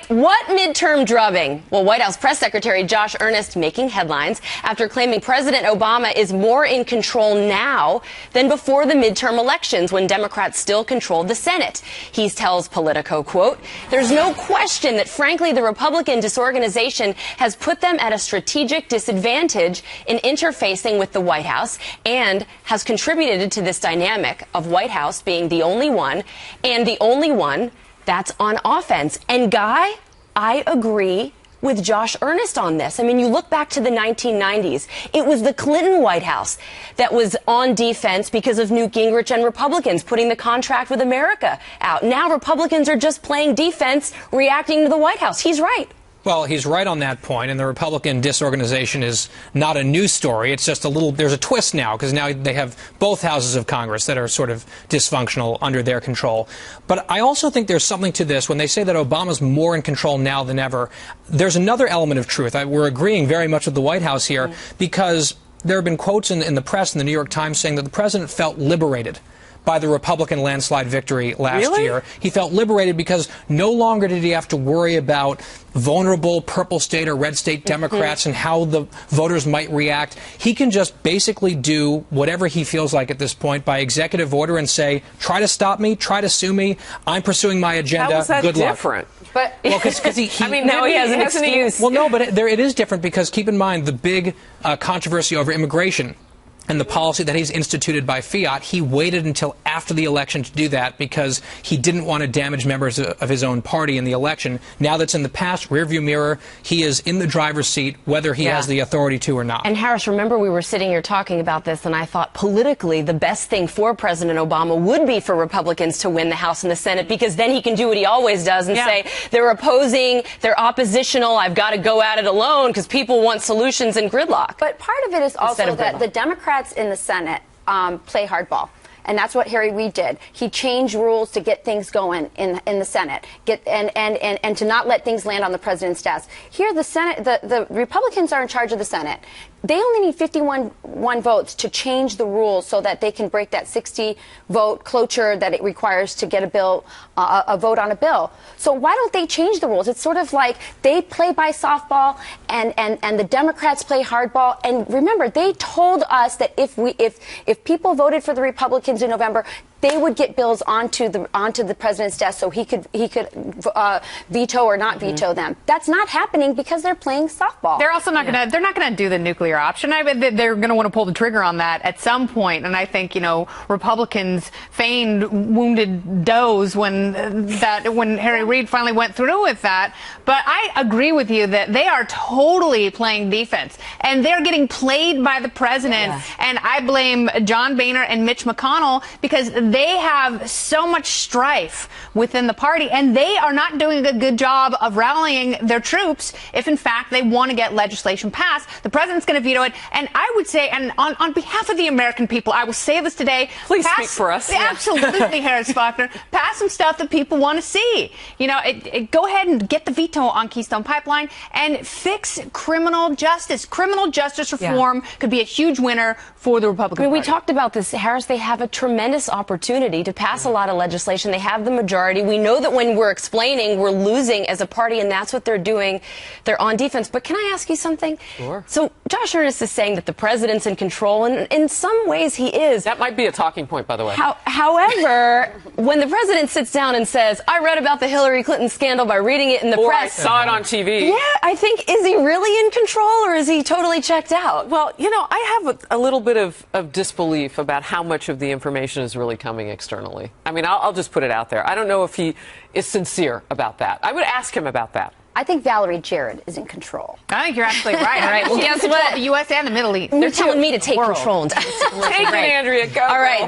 What midterm drubbing? Well, White House Press Secretary Josh Earnest making headlines after claiming President Obama is more in control now than before the midterm elections when Democrats still controlled the Senate. He tells Politico, quote, "There's no question that, frankly, the Republican disorganization has put them at a strategic disadvantage in interfacing with the White House and has contributed to this dynamic of White House being the only one and the only one that's on offense." And Guy, I agree with Josh Earnest on this. I mean, you look back to the 1990s. It was the Clinton White House that was on defense because of Newt Gingrich and Republicans putting the contract with America out. Now Republicans are just playing defense, reacting to the White House. He's right. Well, he's right on that point, and the Republican disorganization is not a news story. It's just there's a twist now, because now they have both houses of Congress that are sort of dysfunctional under their control. But I also think there's something to this. When they say that Obama's more in control now than ever, there's another element of truth. We're agreeing very much with the White House here, because there have been quotes in the press, in the New York Times, saying that the president felt liberated by the Republican landslide victory last year. He felt liberated because no longer did he have to worry about vulnerable purple state or red state Democrats and how the voters might react. He can just basically do whatever he feels like at this point by executive order and say, try to stop me, try to sue me, I'm pursuing my agenda, How is that good different? luck. But because he I mean, now he has an excuse. Well, no, but it is different because keep in mind the big controversy over immigration and the policy that he's instituted by fiat. He waited until after the election to do that because he didn't want to damage members of his own party in the election. Now that's in the past, rearview mirror, he is in the driver's seat, whether he has the authority to or not. And Harris, remember we were sitting here talking about this, and I thought politically the best thing for President Obama would be for Republicans to win the House and the Senate, because then he can do what he always does and say, they're opposing, they're oppositional, I've got to go at it alone because people want solutions and gridlock. But part of it is also that the Democrats in the Senate play hardball. And that's what Harry Reid did. He changed rules to get things going in the Senate, and to not let things land on the president's desk. Here, the Senate, the Republicans are in charge of the Senate. They only need 51 votes to change the rules so that they can break that 60-vote cloture that it requires to get a bill, a vote on a bill. So why don't they change the rules? It's sort of like they play by softball and the Democrats play hardball. And remember, they told us that if people voted for the Republicans in November, they would get bills onto the president's desk so he could veto or not veto them. That's not happening because they're playing softball. They're also not going to. They're not going to do the nuclear option. I mean, they're going to want to pull the trigger on that at some point. And I think Republicans feigned wounded does when Harry Reid finally went through with that. But I agree with you that they are totally playing defense, and they're getting played by the president. Yeah. And I blame John Boehner and Mitch McConnell because they have so much strife within the party, and they are not doing a good job of rallying their troops if, in fact, they want to get legislation passed. The president's going to veto it. And I would say, and on behalf of the American people, I will say this today. Please speak for us. Absolutely, Harris Faulkner. Pass some stuff that people want to see. Go ahead and get the veto on Keystone Pipeline and fix criminal justice. Criminal justice reform could be a huge winner for the Republican Party. We talked about this, Harris. They have a tremendous opportunity to pass a lot of legislation. They have the majority. We know that when we're explaining, we're losing as a party, and that's what they're doing. They're on defense. But can I ask you something? Sure. So Josh Earnest is saying that the president's in control, and in some ways he is. That might be a talking point, by the way. However, when the president sits down and says, I read about the Hillary Clinton scandal by reading it in the press. I saw it on TV. Yeah, I think, is he really in control, or is he totally checked out? Well, I have a little bit of disbelief about how much of the information is really coming externally. I mean, I'll just put it out there. I don't know if he is sincere about that. I would ask him about that. I think Valerie Jarrett is in control. I think you're absolutely right. All right. Well, guess what? The U.S. and the Middle East. They're telling me to take control. Take it, Andrea. Go. All right.